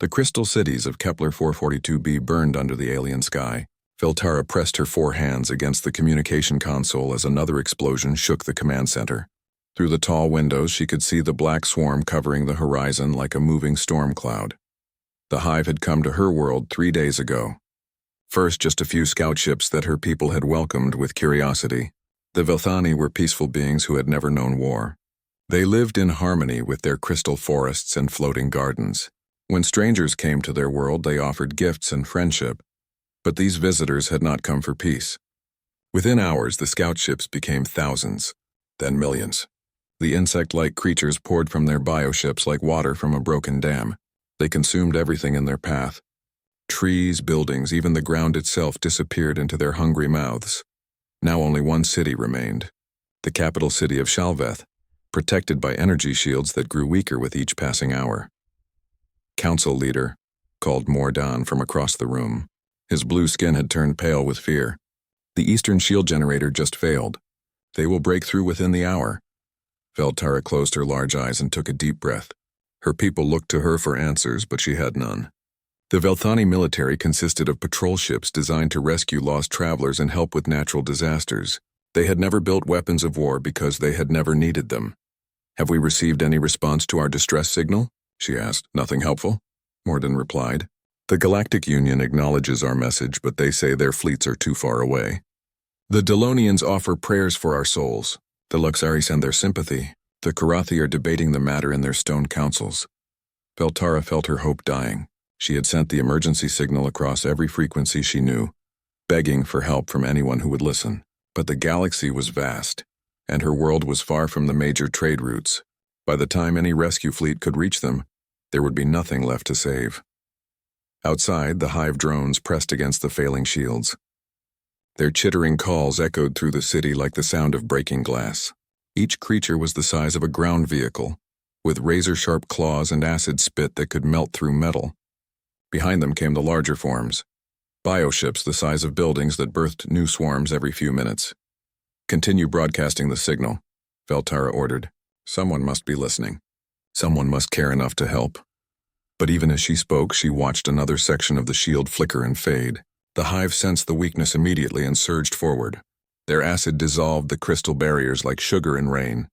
The crystal cities of Kepler 442b burned under the alien sky. Veltara pressed her 4 hands against the communication console as another explosion shook the command center. Through the tall windows, she could see the black swarm covering the horizon like a moving storm cloud. The hive had come to her world 3 days ago. First, just a few scout ships that her people had welcomed with curiosity. The Velthani were peaceful beings who had never known war. They lived in harmony with their crystal forests and floating gardens. When strangers came to their world, they offered gifts and friendship. But these visitors had not come for peace. Within hours, the scout ships became thousands, then millions. The insect-like creatures poured from their bioships like water from a broken dam. They consumed everything in their path. Trees, buildings, even the ground itself disappeared into their hungry mouths. Now only one city remained, the capital city of Shalveth, protected by energy shields that grew weaker with each passing hour. "Council leader," called Mordan from across the room. His blue skin had turned pale with fear. "The eastern shield generator just failed. They will break through within the hour." Veltara closed her large eyes and took a deep breath. Her people looked to her for answers, but she had none. The Velthani military consisted of patrol ships designed to rescue lost travelers and help with natural disasters. They had never built weapons of war because they had never needed them. "Have we received any response to our distress signal?" she asked. "Nothing helpful?" Mordan replied. "The Galactic Union acknowledges our message, but they say their fleets are too far away. The Delonians offer prayers for our souls. The Luxari send their sympathy. The Karathi are debating the matter in their stone councils." Veltara felt her hope dying. She had sent the emergency signal across every frequency she knew, begging for help from anyone who would listen. But the galaxy was vast, and her world was far from the major trade routes. By the time any rescue fleet could reach them, there would be nothing left to save. Outside, the hive drones pressed against the failing shields. Their chittering calls echoed through the city like the sound of breaking glass. Each creature was the size of a ground vehicle, with razor-sharp claws and acid spit that could melt through metal. Behind them came the larger forms, bioships the size of buildings that birthed new swarms every few minutes. "Continue broadcasting the signal," Veltara ordered. "Someone must be listening. Someone must care enough to help." But even as she spoke, she watched another section of the shield flicker and fade. The hive sensed the weakness immediately and surged forward. Their acid dissolved the crystal barriers like sugar in rain.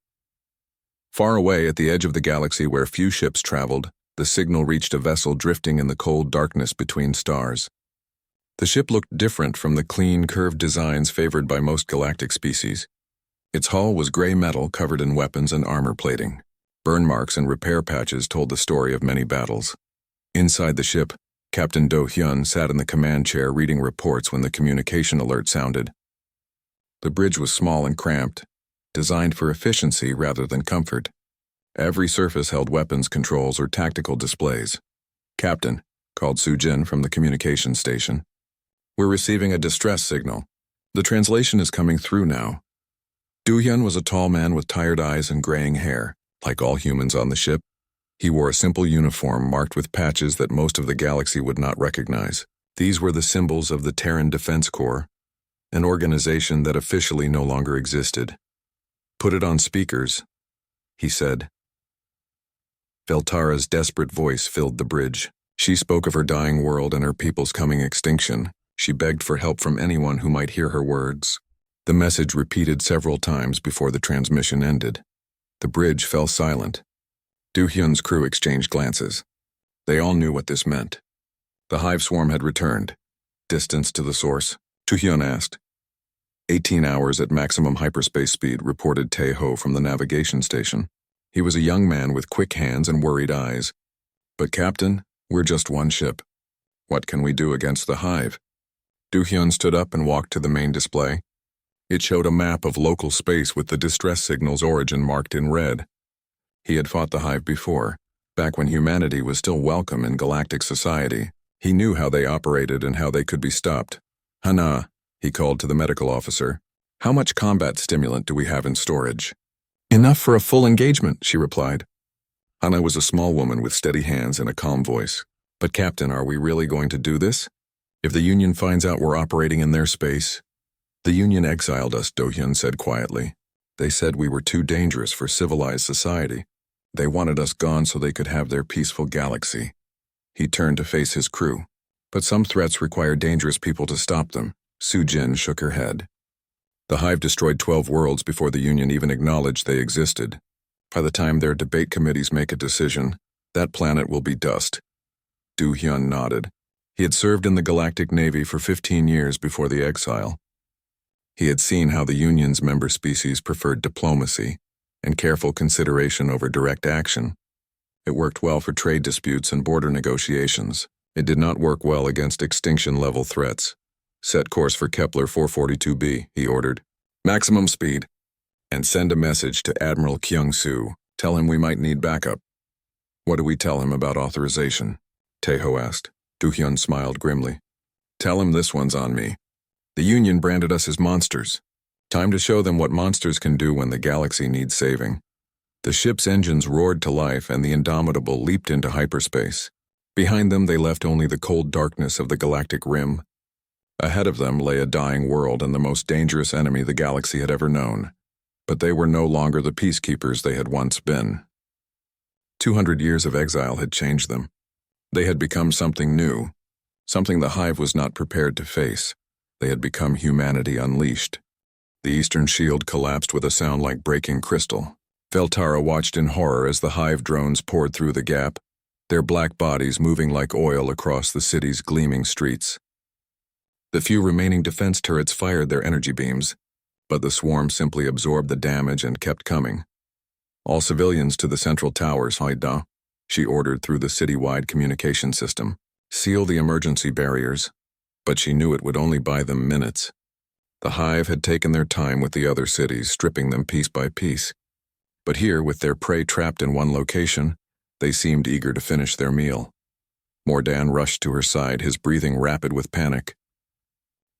Far away at the edge of the galaxy where few ships traveled, the signal reached a vessel drifting in the cold darkness between stars. The ship looked different from the clean, curved designs favored by most galactic species. Its hull was gray metal covered in weapons and armor plating. Burn marks and repair patches told the story of many battles. Inside the ship, Captain Do Hyun sat in the command chair reading reports when the communication alert sounded. The bridge was small and cramped, designed for efficiency rather than comfort. Every surface held weapons controls or tactical displays. "Captain," called Soo-jin from the communication station. "We're receiving a distress signal. The translation is coming through now." Do-hyun was a tall man with tired eyes and graying hair. Like all humans on the ship, he wore a simple uniform marked with patches that most of the galaxy would not recognize. These were the symbols of the Terran Defense Corps, an organization that officially no longer existed. "Put it on speakers," he said. Veltara's desperate voice filled the bridge. She spoke of her dying world and her people's coming extinction. She begged for help from anyone who might hear her words. The message repeated several times before the transmission ended. The bridge fell silent. Do-hyun's crew exchanged glances. They all knew what this meant. The hive swarm had returned. "Distance to the source?" Do-hyun asked. 18 hours at maximum hyperspace speed, reported Tae-ho from the navigation station. He was a young man with quick hands and worried eyes. "But Captain, we're just one ship. What can we do against the hive?" Do-hyun stood up and walked to the main display. It showed a map of local space with the distress signal's origin marked in red. He had fought the hive before, back when humanity was still welcome in galactic society. He knew how they operated and how they could be stopped. "Hana," he called to the medical officer. "How much combat stimulant do we have in storage?" "Enough for a full engagement," she replied. Hana was a small woman with steady hands and a calm voice. "But Captain, are we really going to do this? If the Union finds out we're operating in their space..." "The Union exiled us," Do-hyun said quietly. "They said we were too dangerous for civilized society. They wanted us gone so they could have their peaceful galaxy." He turned to face his crew. But some threats require dangerous people to stop them. Su Jin shook her head. The Hive destroyed 12 worlds before the Union even acknowledged they existed. By the time their debate committees make a decision, that planet will be dust. Du Hyun nodded. He had served in the Galactic Navy for 15 years before the exile. He had seen how the Union's member species preferred diplomacy and careful consideration over direct action. It worked well for trade disputes and border negotiations. It did not work well against extinction-level threats. Set course for Kepler 442b, he ordered. Maximum speed. And send a message to Admiral Kyung-soo. Tell him we might need backup. What do we tell him about authorization? Taeho asked. Do-hyun smiled grimly. Tell him this one's on me. The Union branded us as monsters. Time to show them what monsters can do when the galaxy needs saving. The ship's engines roared to life and the Indomitable leaped into hyperspace. Behind them they left only the cold darkness of the galactic rim. Ahead of them lay a dying world and the most dangerous enemy the galaxy had ever known. But they were no longer the peacekeepers they had once been. 200 years of exile had changed them. They had become something new, something the Hive was not prepared to face. They had become humanity unleashed. The eastern shield collapsed with a sound like breaking crystal. Veltara watched in horror as the Hive drones poured through the gap, their black bodies moving like oil across the city's gleaming streets. The few remaining defense turrets fired their energy beams, but the swarm simply absorbed the damage and kept coming. All civilians to the central towers, Haida, she ordered through the citywide communication system. Seal the emergency barriers. But she knew it would only buy them minutes. The Hive had taken their time with the other cities, stripping them piece by piece. But here, with their prey trapped in one location, they seemed eager to finish their meal. Mordan rushed to her side, his breathing rapid with panic.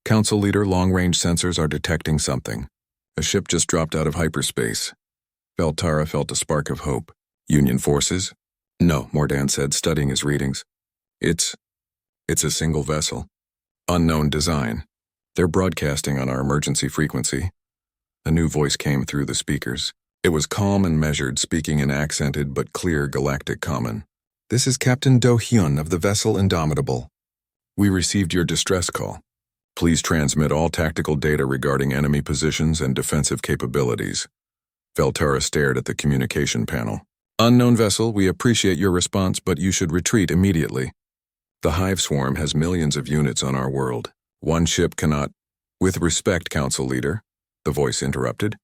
Council Leader, long-range sensors are detecting something. A ship just dropped out of hyperspace. Veltara felt a spark of hope. Union forces? No, Mordan said, studying his readings. It's a single vessel. Unknown design. They're broadcasting on our emergency frequency. A new voice came through the speakers. It was calm and measured, speaking in accented but clear galactic common. This is Captain Do-hyun of the vessel Indomitable. We received your distress call. Please transmit all tactical data regarding enemy positions and defensive capabilities. Veltara stared at the communication panel. Unknown vessel, we appreciate your response, but you should retreat immediately. The Hive swarm has millions of units on our world. One ship cannot... With respect, Council Leader, the voice interrupted.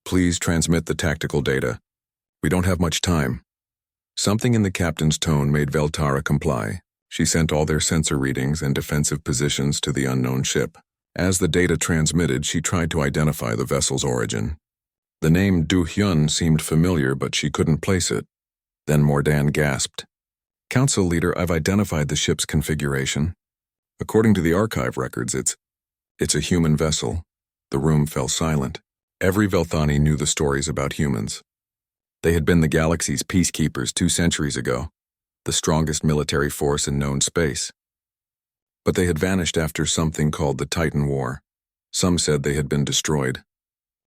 Please transmit the tactical data. We don't have much time. Something in the captain's tone made Veltara comply. She sent all their sensor readings and defensive positions to the unknown ship. As the data transmitted, she tried to identify the vessel's origin. The name Do-hyun seemed familiar, but she couldn't place it. Then Mordan gasped. Council Leader, I've identified the ship's configuration. According to the archive records, it's a human vessel. The room fell silent. Every Velthani knew the stories about humans. They had been the galaxy's peacekeepers 2 centuries ago, the strongest military force in known space. But they had vanished after something called the Titan War. Some said they had been destroyed.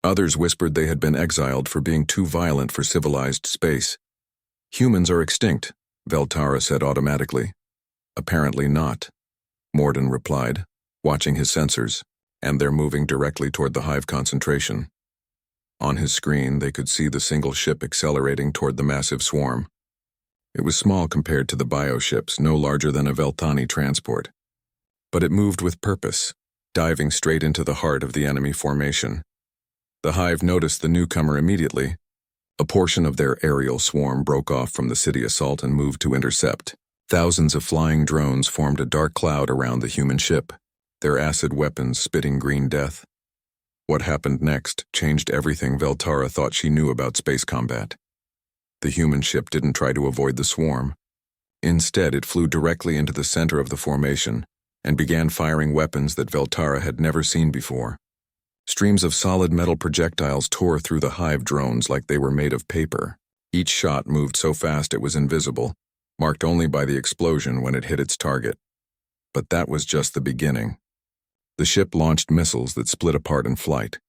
Others whispered they had been exiled for being too violent for civilized space. Humans are extinct, Veltara said automatically. Apparently not, Morden replied, watching his sensors, and they're moving directly toward the Hive concentration. On his screen, they could see the single ship accelerating toward the massive swarm. It was small compared to the bioships, no larger than a Velthani transport. But it moved with purpose, diving straight into the heart of the enemy formation. The Hive noticed the newcomer immediately. A portion of their aerial swarm broke off from the city assault and moved to intercept. Thousands of flying drones formed a dark cloud around the human ship, their acid weapons spitting green death. What happened next changed everything Veltara thought she knew about space combat. The human ship didn't try to avoid the swarm. Instead, it flew directly into the center of the formation and began firing weapons that Veltara had never seen before. Streams of solid metal projectiles tore through the Hive drones like they were made of paper. Each shot moved so fast it was invisible, marked only by the explosion when it hit its target. But that was just the beginning. The ship launched missiles that split apart in flight,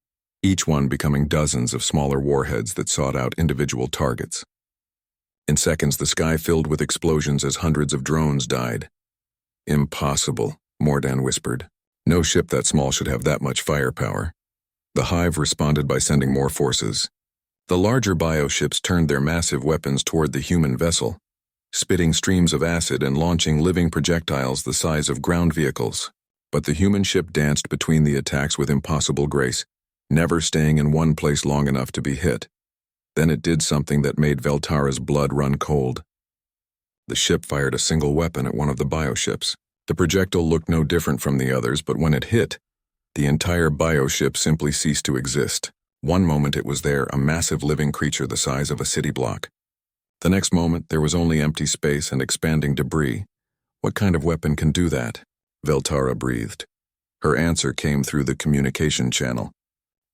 each one becoming dozens of smaller warheads that sought out individual targets. In seconds, the sky filled with explosions as hundreds of drones died. Impossible, Mordan whispered. No ship that small should have that much firepower. The Hive responded by sending more forces. The larger bioships turned their massive weapons toward the human vessel, spitting streams of acid and launching living projectiles the size of ground vehicles. But the human ship danced between the attacks with impossible grace, never staying in one place long enough to be hit. Then it did something that made Veltara's blood run cold. The ship fired a single weapon at one of the bioships. The projectile looked no different from the others, but when it hit, the entire bioship simply ceased to exist. One moment it was there, a massive living creature the size of a city block. The next moment, there was only empty space and expanding debris. What kind of weapon can do that? Veltara breathed. Her answer came through the communication channel.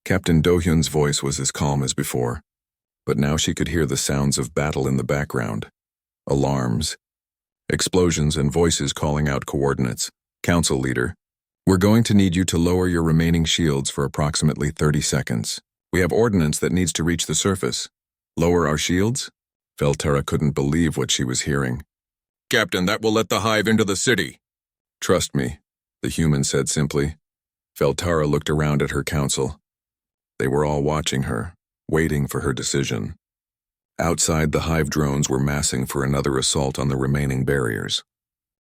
Captain Do-hyun's voice was as calm as before, but now she could hear the sounds of battle in the background. Alarms, explosions, and voices calling out coordinates. Council leader, we're going to need you to lower your remaining shields for approximately 30 seconds. We have ordnance that needs to reach the surface. Lower our shields? Veltara couldn't believe what she was hearing. Captain, that will let the Hive into the city. Trust me, the human said simply. Veltara looked around at her council. They were all watching her, waiting for her decision. Outside, the Hive drones were massing for another assault on the remaining barriers.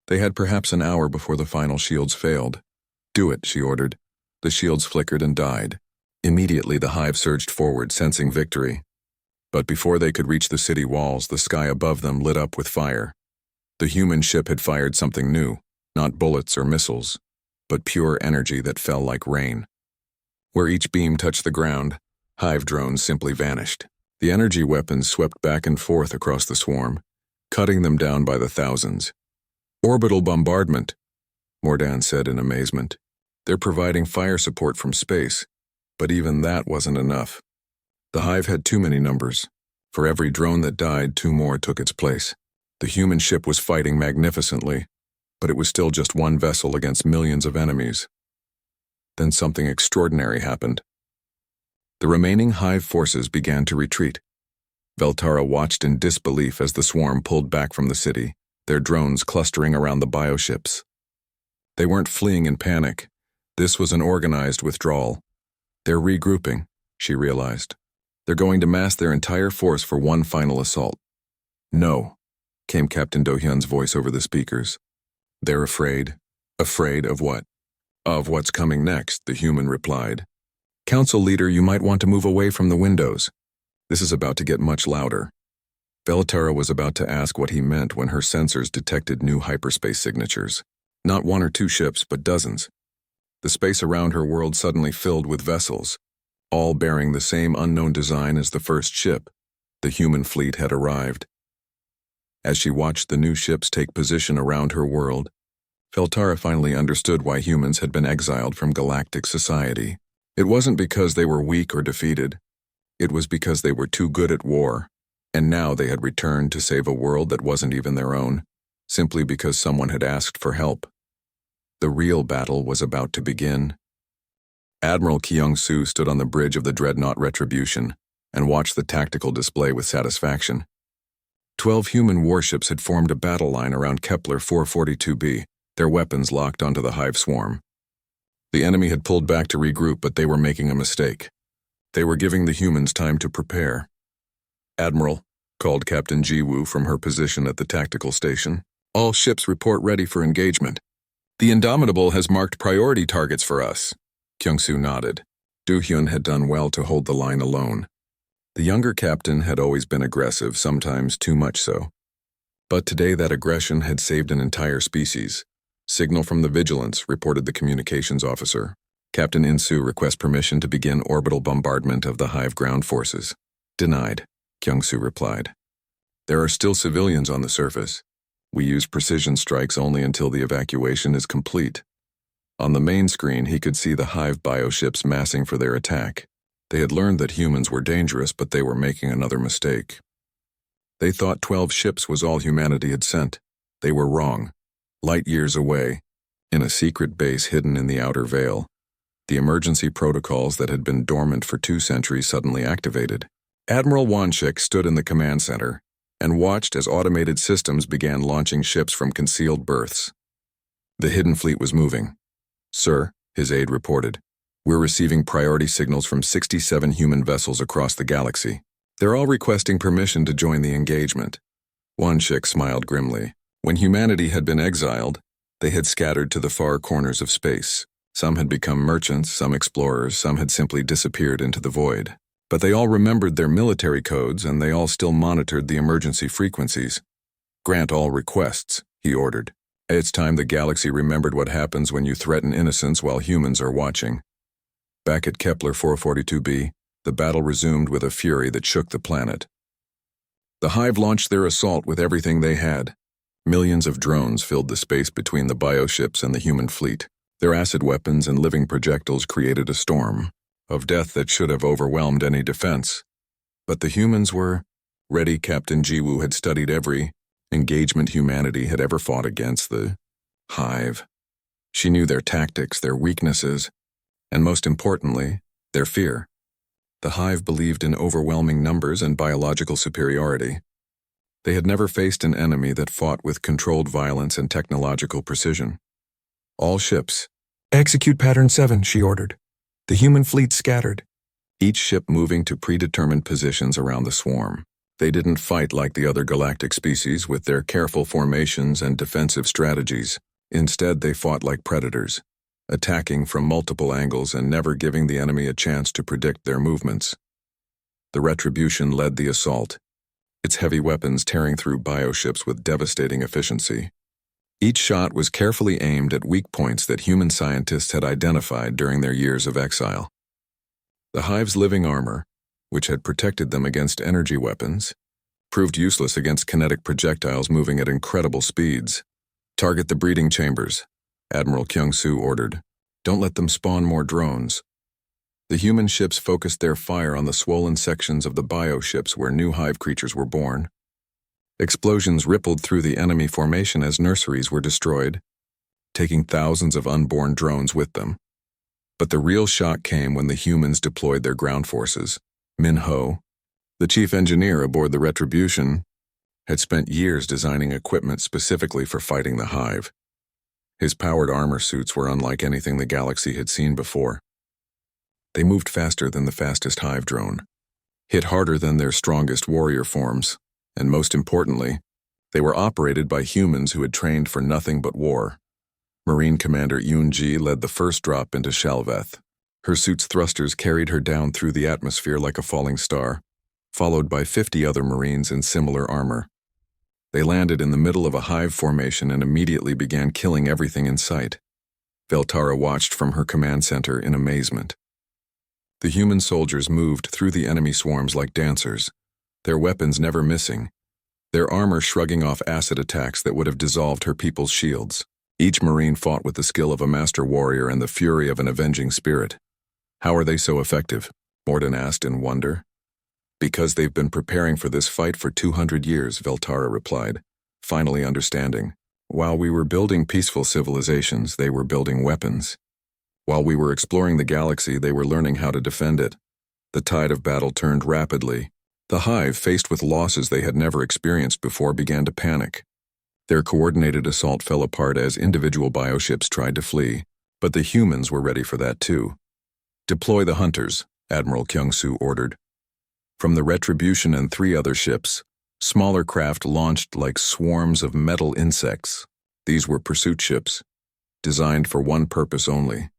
They had perhaps an hour before the final shields failed. Do it, she ordered. The shields flickered and died. Immediately, the Hive surged forward, sensing victory. But before they could reach the city walls, the sky above them lit up with fire. The human ship had fired something new, not bullets or missiles, but pure energy that fell like rain. Where each beam touched the ground, Hive drones simply vanished. The energy weapons swept back and forth across the swarm, cutting them down by the thousands. Orbital bombardment, Mordan said in amazement. They're providing fire support from space, but even that wasn't enough. The Hive had too many numbers. For every drone that died, 2 more took its place. The human ship was fighting magnificently, but it was still just one vessel against millions of enemies. Then something extraordinary happened. The remaining Hive forces began to retreat. Veltara watched in disbelief as the swarm pulled back from the city, their drones clustering around the bioships. They weren't fleeing in panic. This was an organized withdrawal. They're regrouping, she realized. They're going to mass their entire force for one final assault. No, came Captain Do-hyun's voice over the speakers. They're afraid. Afraid of what? Of what's coming next, the human replied. Council leader, you might want to move away from the windows. This is about to get much louder. Veltara was about to ask what he meant when her sensors detected new hyperspace signatures. Not 1 or 2 ships, but dozens. The space around her world suddenly filled with vessels, all bearing the same unknown design as the first ship. The human fleet had arrived. As she watched the new ships take position around her world, Veltara finally understood why humans had been exiled from galactic society. It wasn't because they were weak or defeated. It was because they were too good at war, and now they had returned to save a world that wasn't even their own, simply because someone had asked for help. The real battle was about to begin. Admiral Kyung-soo stood on the bridge of the dreadnought Retribution and watched the tactical display with satisfaction. 12 human warships had formed a battle line around Kepler 442b, their weapons locked onto the Hive swarm. The enemy had pulled back to regroup, but they were making a mistake. They were giving the humans time to prepare. Admiral, called Captain Ji-woo from her position at the tactical station, all ships report ready for engagement. The Indomitable has marked priority targets for us. Kyung-soo nodded. Do-hyun had done well to hold the line alone. The younger captain had always been aggressive, sometimes too much so. But today that aggression had saved an entire species. Signal from the Vigilance, reported the communications officer. Captain In-soo requests permission to begin orbital bombardment of the Hive ground forces. Denied, Kyung-soo replied. There are still civilians on the surface. We use precision strikes only until the evacuation is complete. On the main screen, he could see the Hive bioships massing for their attack. They had learned that humans were dangerous, but they were making another mistake. They thought 12 ships was all humanity had sent. They were wrong. Light years away, in a secret base hidden in the outer veil, the emergency protocols that had been dormant for 2 centuries suddenly activated. Admiral Wanchik stood in the command center, and watched as automated systems began launching ships from concealed berths. The hidden fleet was moving. "Sir," his aide reported, "we're receiving priority signals from 67 human vessels across the galaxy. They're all requesting permission to join the engagement." One chick smiled grimly. When humanity had been exiled, they had scattered to the far corners of space. Some had become merchants, some explorers, some had simply disappeared into the void. But they all remembered their military codes, and they all still monitored the emergency frequencies. "Grant all requests," he ordered. "It's time the galaxy remembered what happens when you threaten innocence while humans are watching." Back at Kepler 442b, the battle resumed with a fury that shook the planet. The Hive launched their assault with everything they had. Millions of drones filled the space between the bioships and the human fleet. Their acid weapons and living projectiles created a storm of death that should have overwhelmed any defense. But the humans were ready. Captain Jiwoo had studied every engagement humanity had ever fought against the Hive. She knew their tactics, their weaknesses, and most importantly, their fear. The Hive believed in overwhelming numbers and biological superiority. They had never faced an enemy that fought with controlled violence and technological precision. "All ships, execute Pattern 7, she ordered. The human fleet scattered, each ship moving to predetermined positions around the swarm. They didn't fight like the other galactic species with their careful formations and defensive strategies. Instead, they fought like predators, attacking from multiple angles and never giving the enemy a chance to predict their movements. The Retribution led the assault, its heavy weapons tearing through bioships with devastating efficiency. Each shot was carefully aimed at weak points that human scientists had identified during their years of exile. The Hive's living armor, which had protected them against energy weapons, proved useless against kinetic projectiles moving at incredible speeds. "Target the breeding chambers," Admiral Kyung-soo ordered. "Don't let them spawn more drones." The human ships focused their fire on the swollen sections of the bioships where new Hive creatures were born. Explosions rippled through the enemy formation as nurseries were destroyed, taking thousands of unborn drones with them. But the real shock came when the humans deployed their ground forces. Min Ho, the chief engineer aboard the Retribution, had spent years designing equipment specifically for fighting the Hive. His powered armor suits were unlike anything the galaxy had seen before. They moved faster than the fastest Hive drone, hit harder than their strongest warrior forms, and most importantly, they were operated by humans who had trained for nothing but war. Marine Commander Yoon-ji led the first drop into Shalveth. Her suit's thrusters carried her down through the atmosphere like a falling star, followed by 50 other Marines in similar armor. They landed in the middle of a Hive formation and immediately began killing everything in sight. Veltara watched from her command center in amazement. The human soldiers moved through the enemy swarms like dancers, their weapons never missing, their armor shrugging off acid attacks that would have dissolved her people's shields. Each Marine fought with the skill of a master warrior and the fury of an avenging spirit. "How are they so effective?" Morden asked in wonder. "Because they've been preparing for this fight for 200 years, Veltara replied, finally understanding. "While we were building peaceful civilizations, they were building weapons. While we were exploring the galaxy, they were learning how to defend it." The tide of battle turned rapidly. The Hive, faced with losses they had never experienced before, began to panic. Their coordinated assault fell apart as individual bioships tried to flee, but the humans were ready for that too. "Deploy the hunters," Admiral Kyung-soo ordered. From the Retribution and 3 other ships, smaller craft launched like swarms of metal insects. These were pursuit ships, designed for one purpose only: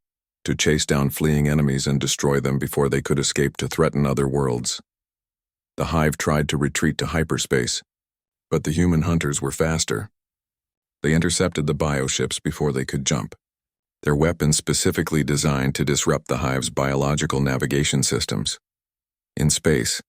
to chase down fleeing enemies and destroy them before they could escape to threaten other worlds. The Hive tried to retreat to hyperspace, but the human hunters were faster. They intercepted the bioships before they could jump, their weapons specifically designed to disrupt the Hive's biological navigation systems. In space,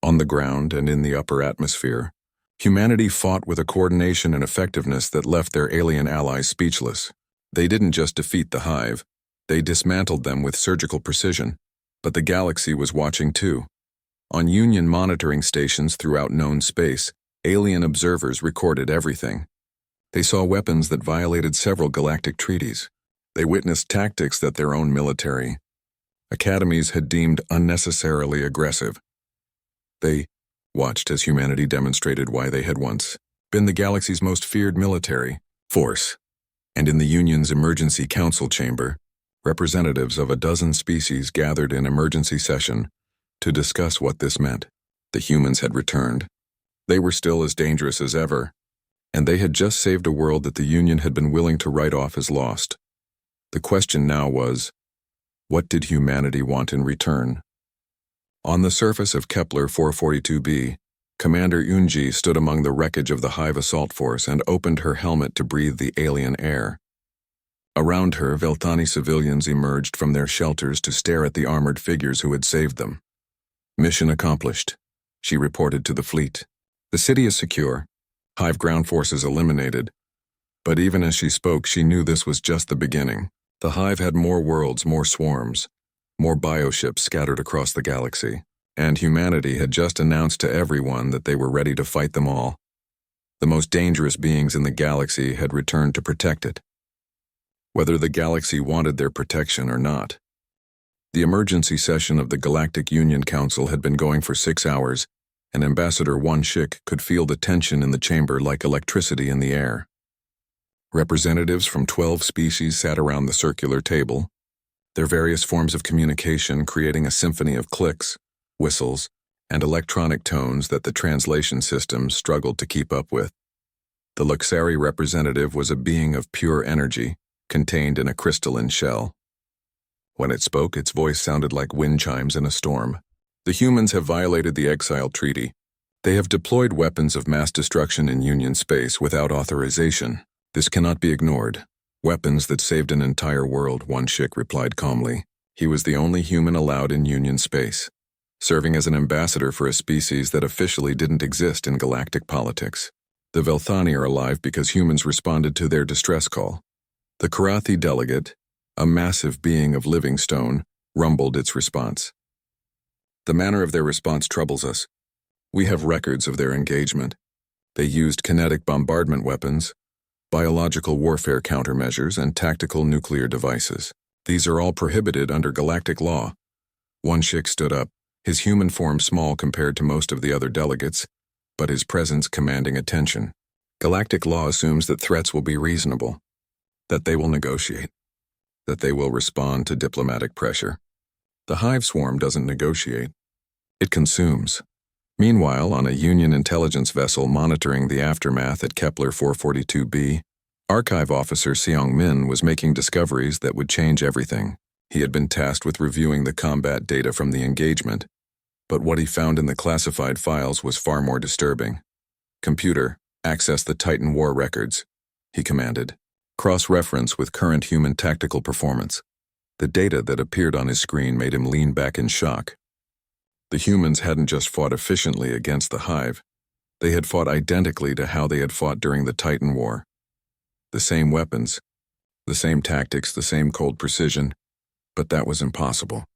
on the ground, and in the upper atmosphere, humanity fought with a coordination and effectiveness that left their alien allies speechless. They didn't just defeat the Hive, they dismantled them with surgical precision. But the galaxy was watching too. On Union monitoring stations throughout known space, alien observers recorded everything. They saw weapons that violated several galactic treaties. They witnessed tactics that their own military academies had deemed unnecessarily aggressive. They watched as humanity demonstrated why they had once been the galaxy's most feared military force. And in the Union's emergency council chamber, representatives of a dozen species gathered in emergency session to discuss what this meant. The humans had returned. They were still as dangerous as ever, and they had just saved a world that the Union had been willing to write off as lost. The question now was, what did humanity want in return? On the surface of Kepler 442b, Commander Unji stood among the wreckage of the Hive assault force and opened her helmet to breathe the alien air. Around her, Veltani civilians emerged from their shelters to stare at the armored figures who had saved them. Mission accomplished, she reported to the fleet. The city is secure, Hive ground forces eliminated. But even as she spoke, she knew this was just the beginning. The Hive had more worlds, more swarms, more bioships scattered across the galaxy, and humanity had just announced to everyone that they were ready to fight them all. The most dangerous beings in the galaxy had returned to protect it, whether the galaxy wanted their protection or not. The emergency session of the Galactic Union Council had been going for 6 hours, and Ambassador Shik could feel the tension in the chamber like electricity in the air. Representatives from 12 species sat around the circular table, their various forms of communication creating a symphony of clicks, whistles, and electronic tones that the translation systems struggled to keep up with. The Luxari representative was a being of pure energy, contained in a crystalline shell. When it spoke, its voice sounded like wind chimes in a storm. The humans have violated the Exile Treaty. They have deployed weapons of mass destruction in Union space without authorization. This cannot be ignored. Weapons that saved an entire world, Shik replied calmly. He was the only human allowed in Union space, serving as an ambassador for a species that officially didn't exist in galactic politics. The Velthani are alive because humans responded to their distress call. The Karathi delegate, a massive being of living stone, rumbled its response. The manner of their response troubles us. We have records of their engagement. They used kinetic bombardment weapons, biological warfare countermeasures, and tactical nuclear devices. These are all prohibited under galactic law. Shik stood up, his human form small compared to most of the other delegates, but his presence commanding attention. Galactic law assumes that threats will be reasonable, that they will negotiate, that they will respond to diplomatic pressure. The Hive swarm doesn't negotiate. It consumes. Meanwhile, on a Union intelligence vessel monitoring the aftermath at Kepler 442b, Archive Officer Seong Min was making discoveries that would change everything. He had been tasked with reviewing the combat data from the engagement, but what he found in the classified files was far more disturbing. "Computer, access the Titan War records," he commanded. Cross-reference with current human tactical performance. The data that appeared on his screen made him lean back in shock. The humans hadn't just fought efficiently against the Hive. They had fought identically to how they had fought during the Titan War. The same weapons, the same tactics, the same cold precision, but that was impossible.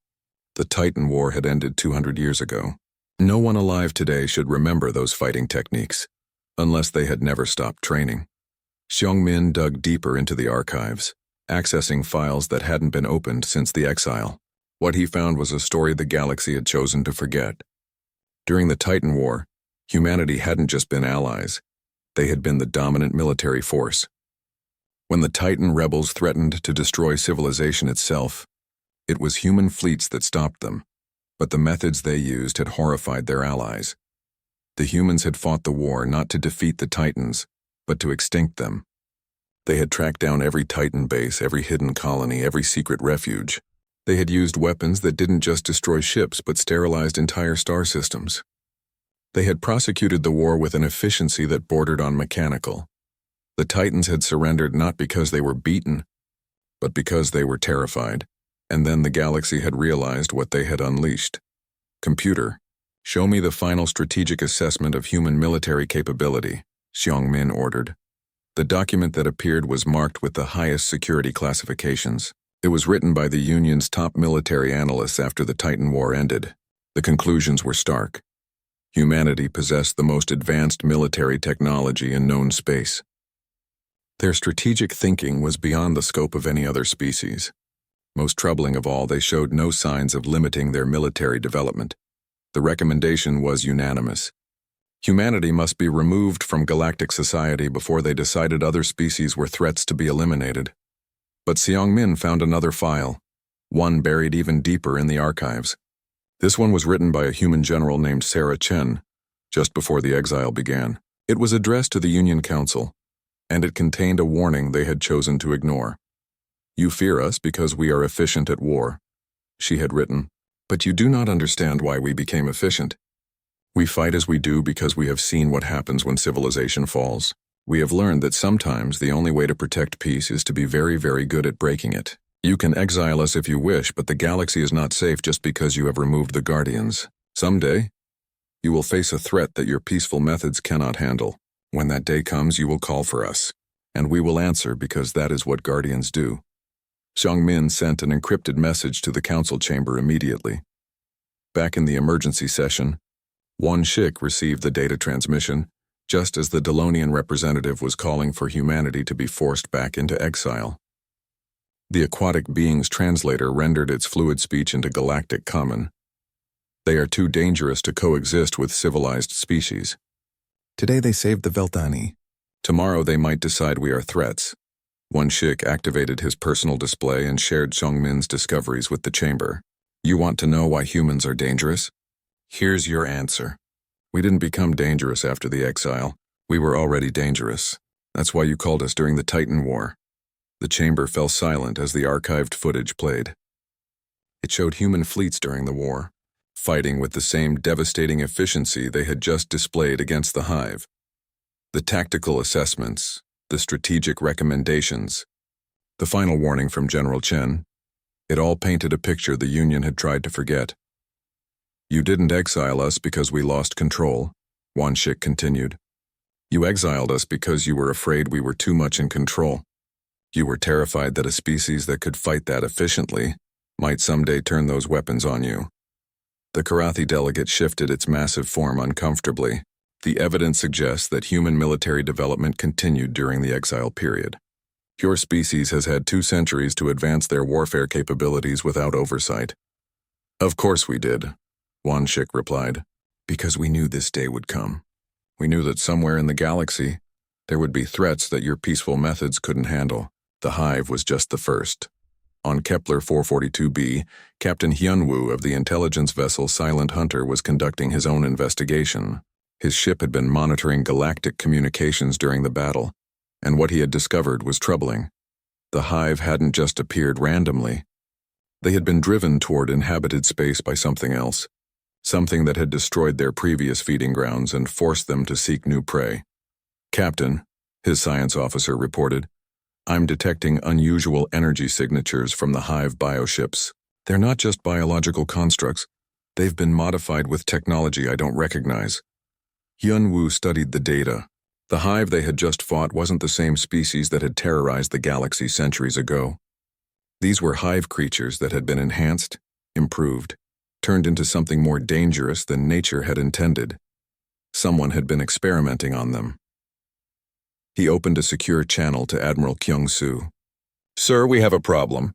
The Titan War had ended 200 years ago. No one alive today should remember those fighting techniques, unless they had never stopped training. Seong Min dug deeper into the archives, accessing files that hadn't been opened since the exile. What he found was a story the galaxy had chosen to forget. During the Titan War, humanity hadn't just been allies, they had been the dominant military force. When the Titan rebels threatened to destroy civilization itself, it was human fleets that stopped them, but the methods they used had horrified their allies. The humans had fought the war not to defeat the Titans, but to extinct them. They had tracked down every Titan base, every hidden colony, every secret refuge. They had used weapons that didn't just destroy ships but sterilized entire star systems. They had prosecuted the war with an efficiency that bordered on mechanical. The Titans had surrendered not because they were beaten, but because they were terrified. And then the galaxy had realized what they had unleashed. "Computer, show me the final strategic assessment of human military capability," Seong Min ordered. The document that appeared was marked with the highest security classifications. It was written by the Union's top military analysts after the Titan War ended. The conclusions were stark. Humanity possessed the most advanced military technology in known space. Their strategic thinking was beyond the scope of any other species. Most troubling of all, they showed no signs of limiting their military development. The recommendation was unanimous. Humanity must be removed from galactic society before they decided other species were threats to be eliminated. But Seong-min found another file, one buried even deeper in the archives. This one was written by a human general named Sarah Chen, just before the exile began. It was addressed to the Union Council, and it contained a warning they had chosen to ignore. "You fear us because we are efficient at war," she had written, "but you do not understand why we became efficient. We fight as we do because we have seen what happens when civilization falls. We have learned that sometimes the only way to protect peace is to be very, very good at breaking it. You can exile us if you wish, but the galaxy is not safe just because you have removed the Guardians. Someday, you will face a threat that your peaceful methods cannot handle. When that day comes, you will call for us, and we will answer because that is what Guardians do." Seong-min sent an encrypted message to the council chamber immediately. Back in the emergency session, Won-shik received the data transmission, just as the Delonian representative was calling for humanity to be forced back into exile. The aquatic being's translator rendered its fluid speech into galactic common. "They are too dangerous to coexist with civilized species. Today they saved the Veltani. Tomorrow they might decide we are threats." Won-shik activated his personal display and shared Seong-min's discoveries with the chamber. "You want to know why humans are dangerous? Here's your answer. We didn't become dangerous after the exile. We were already dangerous. That's why you called us during the Titan War." The chamber fell silent as the archived footage played. It showed human fleets during the war, fighting with the same devastating efficiency they had just displayed against the Hive. The tactical assessments, the strategic recommendations, the final warning from General Chen, it all painted a picture the Union had tried to forget. "You didn't exile us because we lost control," Won-shik continued. "You exiled us because you were afraid we were too much in control. You were terrified that a species that could fight that efficiently might someday turn those weapons on you." The Karathi delegate shifted its massive form uncomfortably. The evidence suggests that human military development continued during the exile period. "Your species has had 2 centuries to advance their warfare capabilities without oversight." "Of course we did," Won-shik replied, "because we knew this day would come. We knew that somewhere in the galaxy, there would be threats that your peaceful methods couldn't handle. The Hive was just the first." On Kepler 442b, Captain Hyun-woo of the intelligence vessel Silent Hunter was conducting his own investigation. His ship had been monitoring galactic communications during the battle, and what he had discovered was troubling. The Hive hadn't just appeared randomly. They had been driven toward inhabited space by something else, something that had destroyed their previous feeding grounds and forced them to seek new prey. "Captain," his science officer reported, "I'm detecting unusual energy signatures from the Hive bioships. They're not just biological constructs. They've been modified with technology I don't recognize." Hyun-woo studied the data. The Hive they had just fought wasn't the same species that had terrorized the galaxy centuries ago. These were Hive creatures that had been enhanced, improved, turned into something more dangerous than nature had intended. Someone had been experimenting on them. He opened a secure channel to Admiral Kyung-soo. "Sir, we have a problem."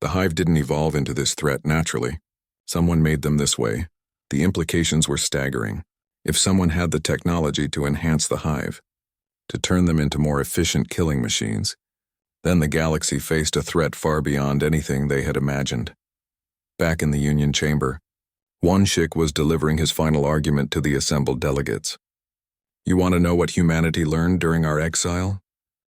The Hive didn't evolve into this threat naturally. Someone made them this way. The implications were staggering. If someone had the technology to enhance the Hive, to turn them into more efficient killing machines, then the galaxy faced a threat far beyond anything they had imagined. Back in the Union chamber, Won-shik was delivering his final argument to the assembled delegates. "You want to know what humanity learned during our exile?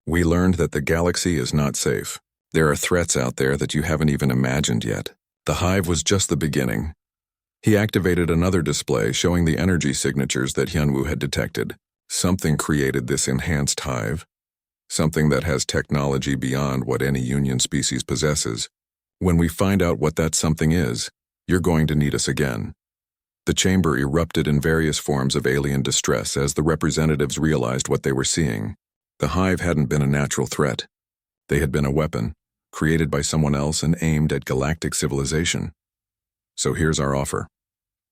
We learned that the galaxy is not safe. There are threats out there that you haven't even imagined yet. The Hive was just the beginning." He activated another display showing the energy signatures that Hyun-woo had detected. Something created this enhanced Hive, something that has technology beyond what any Union species possesses. When we find out what that something is, you're going to need us again. The chamber erupted in various forms of alien distress as the representatives realized what they were seeing. The Hive hadn't been a natural threat. They had been a weapon, created by someone else and aimed at galactic civilization. "So here's our offer,"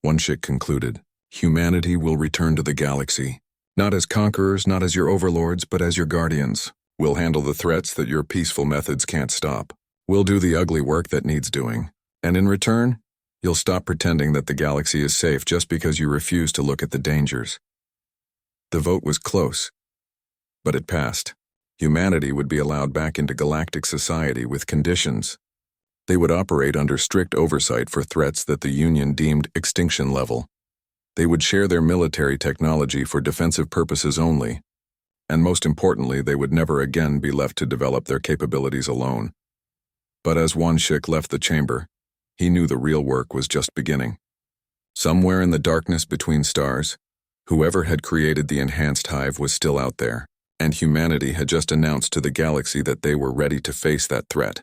Won-shik concluded. "Humanity will return to the galaxy. Not as conquerors, not as your overlords, but as your guardians. We'll handle the threats that your peaceful methods can't stop. We'll do the ugly work that needs doing. And in return, you'll stop pretending that the galaxy is safe just because you refuse to look at the dangers." The vote was close, but it passed. Humanity would be allowed back into galactic society with conditions. They would operate under strict oversight for threats that the Union deemed extinction level. They would share their military technology for defensive purposes only, and most importantly, they would never again be left to develop their capabilities alone. But as Wanshik left the chamber, he knew the real work was just beginning. Somewhere in the darkness between stars, whoever had created the enhanced hive was still out there, and humanity had just announced to the galaxy that they were ready to face that threat.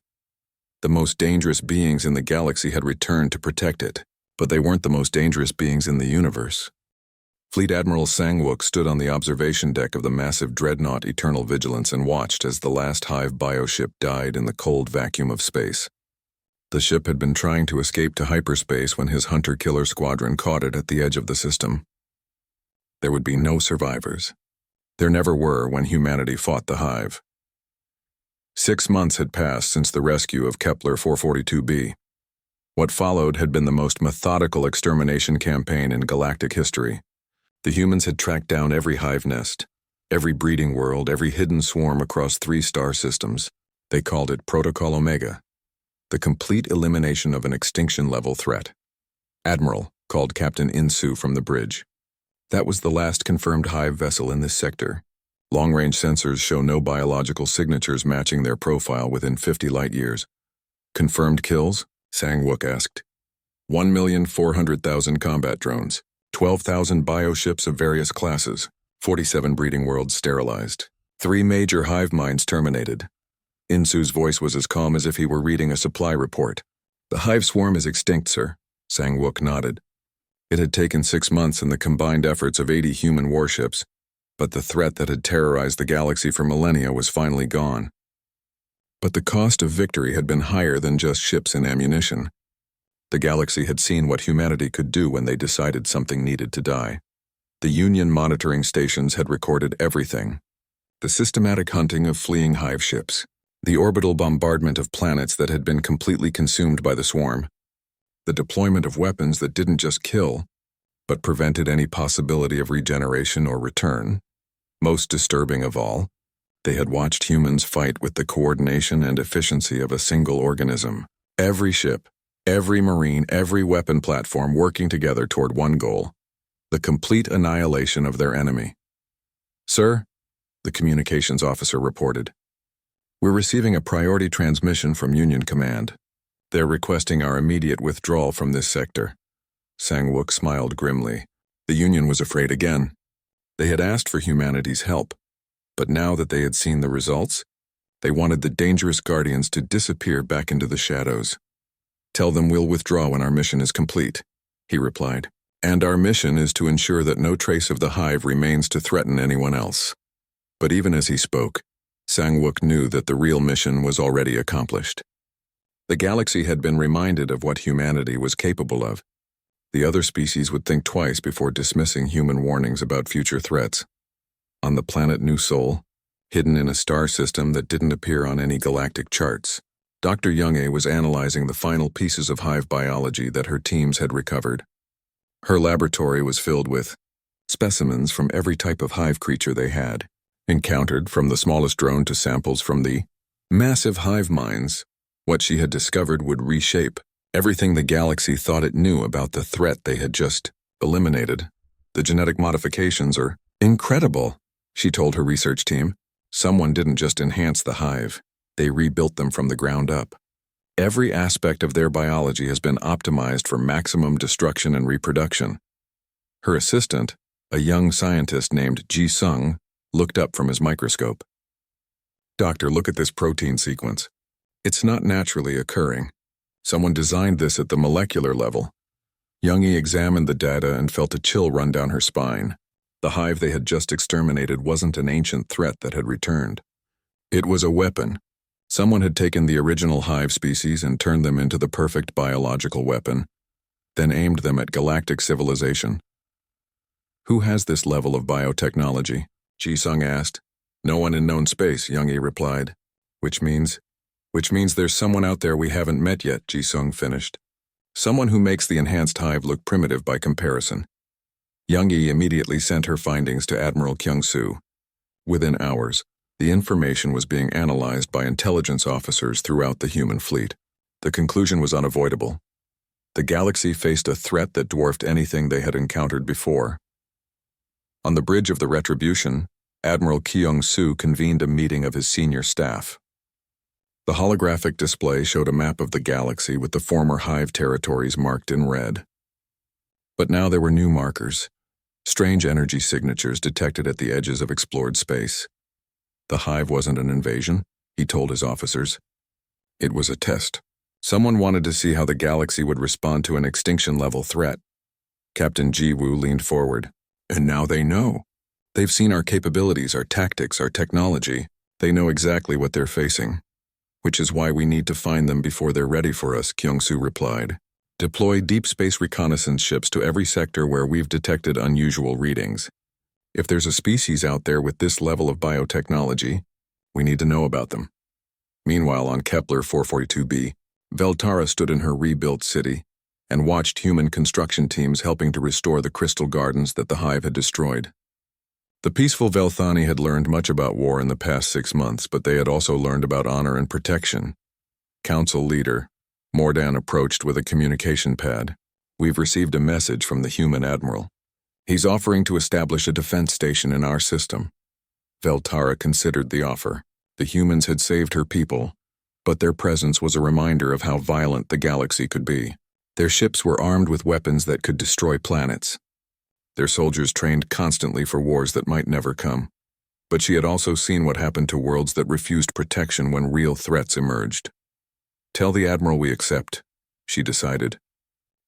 The most dangerous beings in the galaxy had returned to protect it, but they weren't the most dangerous beings in the universe. Fleet Admiral Sangwook stood on the observation deck of the massive dreadnought Eternal Vigilance and watched as the last hive bioship died in the cold vacuum of space. The ship had been trying to escape to hyperspace when his hunter-killer squadron caught it at the edge of the system. There would be no survivors. There never were when humanity fought the hive. 6 months had passed since the rescue of Kepler 442b. What followed had been the most methodical extermination campaign in galactic history. The humans had tracked down every hive nest, every breeding world, every hidden swarm across 3 star systems. They called it Protocol Omega, the complete elimination of an extinction-level threat. Admiral, called Captain Insu from the bridge. That was the last confirmed hive vessel in this sector. Long-range sensors show no biological signatures matching their profile within 50 light-years. Confirmed kills? Sangwook asked. 1,400,000 combat drones, 12,000 bioships of various classes, 47 breeding worlds sterilized, 3 major hive minds terminated. Insu's voice was as calm as if he were reading a supply report. The hive swarm is extinct, sir. Sangwook nodded. It had taken 6 months and the combined efforts of 80 human warships, but the threat that had terrorized the galaxy for millennia was finally gone. But the cost of victory had been higher than just ships and ammunition. The galaxy had seen what humanity could do when they decided something needed to die. The Union monitoring stations had recorded everything. The systematic hunting of fleeing hive ships, the orbital bombardment of planets that had been completely consumed by the swarm, the deployment of weapons that didn't just kill, but prevented any possibility of regeneration or return. Most disturbing of all, they had watched humans fight with the coordination and efficiency of a single organism. Every ship, every marine, every weapon platform working together toward one goal: the complete annihilation of their enemy. Sir, the communications officer reported, we're receiving a priority transmission from Union Command. They're requesting our immediate withdrawal from this sector. Sangwook smiled grimly. The Union was afraid again. They had asked for humanity's help, but now that they had seen the results, they wanted the dangerous Guardians to disappear back into the shadows. Tell them we'll withdraw when our mission is complete, he replied. And our mission is to ensure that no trace of the hive remains to threaten anyone else. But even as he spoke, Sangwook knew that the real mission was already accomplished. The galaxy had been reminded of what humanity was capable of. The other species would think twice before dismissing human warnings about future threats. On the planet New Sol, hidden in a star system that didn't appear on any galactic charts, Dr. Younge was analyzing the final pieces of hive biology that her teams had recovered. Her laboratory was filled with specimens from every type of hive creature they had encountered, from the smallest drone to samples from the massive hive minds. What she had discovered would reshape everything the galaxy thought it knew about the threat they had just eliminated. The genetic modifications are incredible, she told her research team. Someone didn't just enhance the hive, they rebuilt them from the ground up. Every aspect of their biology has been optimized for maximum destruction and reproduction. Her assistant, a young scientist named Ji Sung, looked up from his microscope. Doctor, look at this protein sequence. It's not naturally occurring. Someone designed this at the molecular level. Youngie examined the data and felt a chill run down her spine. The hive they had just exterminated wasn't an ancient threat that had returned. It was a weapon. Someone had taken the original hive species and turned them into the perfect biological weapon, then aimed them at galactic civilization. Who has this level of biotechnology? Ji Sung asked. No one in known space, Youngie replied. Which means there's someone out there we haven't met yet, Ji Sung finished. Someone who makes the enhanced hive look primitive by comparison. Young-yi immediately sent her findings to Admiral Kyung-soo. Within hours, the information was being analyzed by intelligence officers throughout the human fleet. The conclusion was unavoidable. The galaxy faced a threat that dwarfed anything they had encountered before. On the bridge of the Retribution, Admiral Kyung-soo convened a meeting of his senior staff. The holographic display showed a map of the galaxy with the former Hive territories marked in red. But now there were new markers, strange energy signatures detected at the edges of explored space. The Hive wasn't an invasion, he told his officers. It was a test. Someone wanted to see how the galaxy would respond to an extinction-level threat. Captain Ji-woo leaned forward. And now they know. They've seen our capabilities, our tactics, our technology. They know exactly what they're facing. Which is why we need to find them before they're ready for us, Kyung-soo replied. Deploy deep space reconnaissance ships to every sector where we've detected unusual readings. If there's a species out there with this level of biotechnology, we need to know about them. Meanwhile, on Kepler 442b, Veltara stood in her rebuilt city and watched human construction teams helping to restore the crystal gardens that the Hive had destroyed. The peaceful Velthani had learned much about war in the past 6 months, but they had also learned about honor and protection. Council leader, Mordan approached with a communication pad. We've received a message from the human admiral. He's offering to establish a defense station in our system. Veltara considered the offer. The humans had saved her people, but their presence was a reminder of how violent the galaxy could be. Their ships were armed with weapons that could destroy planets. Their soldiers trained constantly for wars that might never come. But she had also seen what happened to worlds that refused protection when real threats emerged. Tell the Admiral we accept, she decided.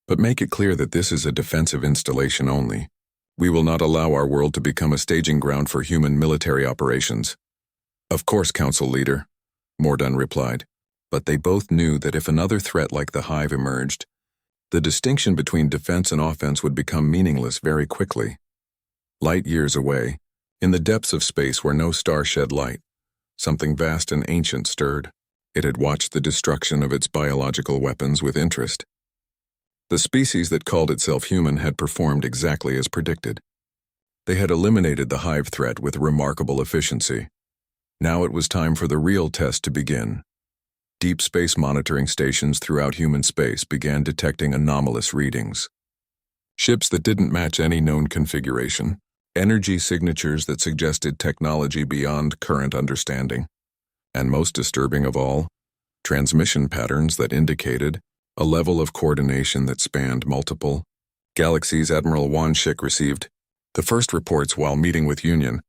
But make it clear that this is a defensive installation only. We will not allow our world to become a staging ground for human military operations. Of course, Council Leader, Mordan replied. But they both knew that if another threat like the Hive emerged, the distinction between defense and offense would become meaningless very quickly. Light years away, in the depths of space where no star shed light, something vast and ancient stirred. It had watched the destruction of its biological weapons with interest. The species that called itself human had performed exactly as predicted. They had eliminated the Hive threat with remarkable efficiency. Now it was time for the real test to begin. Deep space monitoring stations throughout human space began detecting anomalous readings. Ships that didn't match any known configuration, energy signatures that suggested technology beyond current understanding, and most disturbing of all, transmission patterns that indicated a level of coordination that spanned multiple galaxies. Admiral Wanshik received the first reports while meeting with Union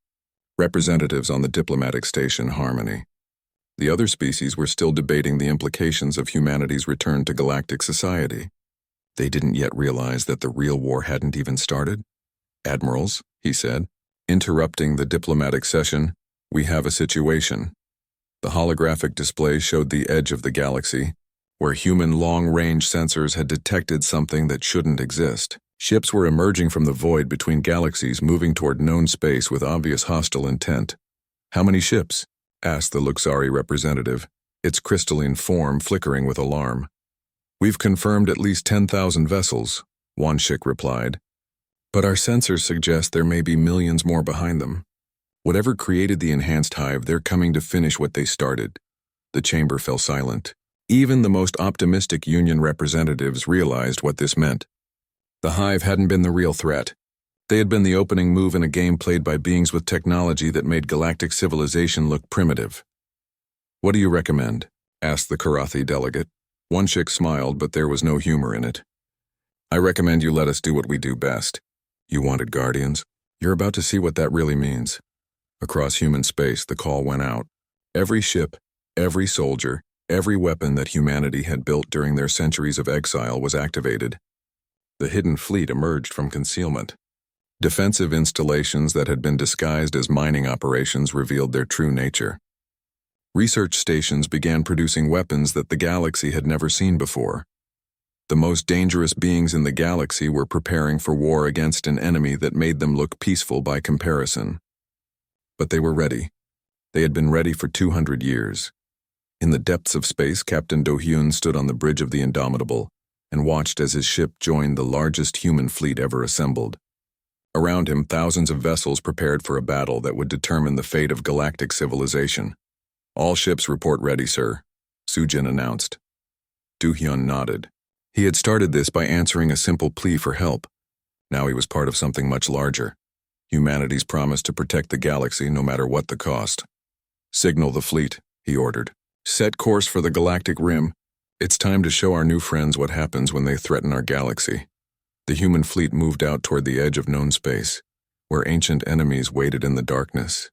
representatives on the diplomatic station Harmony. The other species were still debating the implications of humanity's return to galactic society. They didn't yet realize that the real war hadn't even started. Admirals, he said, interrupting the diplomatic session, we have a situation. The holographic display showed the edge of the galaxy, where human long-range sensors had detected something that shouldn't exist. Ships were emerging from the void between galaxies, moving toward known space with obvious hostile intent. How many ships? Asked the Luxari representative, its crystalline form flickering with alarm. We've confirmed at least 10,000 vessels, Wanshik replied. But our sensors suggest there may be millions more behind them. Whatever created the enhanced Hive, they're coming to finish what they started. The chamber fell silent. Even the most optimistic Union representatives realized what this meant. The Hive hadn't been the real threat. They had been the opening move in a game played by beings with technology that made galactic civilization look primitive. What do you recommend? Asked the Karathi delegate. Wanshik smiled, but there was no humor in it. I recommend you let us do what we do best. You wanted guardians? You're about to see what that really means. Across human space, the call went out. Every ship, every soldier, every weapon that humanity had built during their centuries of exile was activated. The hidden fleet emerged from concealment. Defensive installations that had been disguised as mining operations revealed their true nature. Research stations began producing weapons that the galaxy had never seen before. The most dangerous beings in the galaxy were preparing for war against an enemy that made them look peaceful by comparison. But they were ready. They had been ready for 200 years. In the depths of space, Captain Do-hyun stood on the bridge of the Indomitable and watched as his ship joined the largest human fleet ever assembled. Around him, thousands of vessels prepared for a battle that would determine the fate of galactic civilization. "All ships report ready, sir," Sujin announced. Do-hyun nodded. He had started this by answering a simple plea for help. Now he was part of something much larger. Humanity's promise to protect the galaxy no matter what the cost. "Signal the fleet," he ordered. "Set course for the galactic rim. It's time to show our new friends what happens when they threaten our galaxy." The human fleet moved out toward the edge of known space, where ancient enemies waited in the darkness.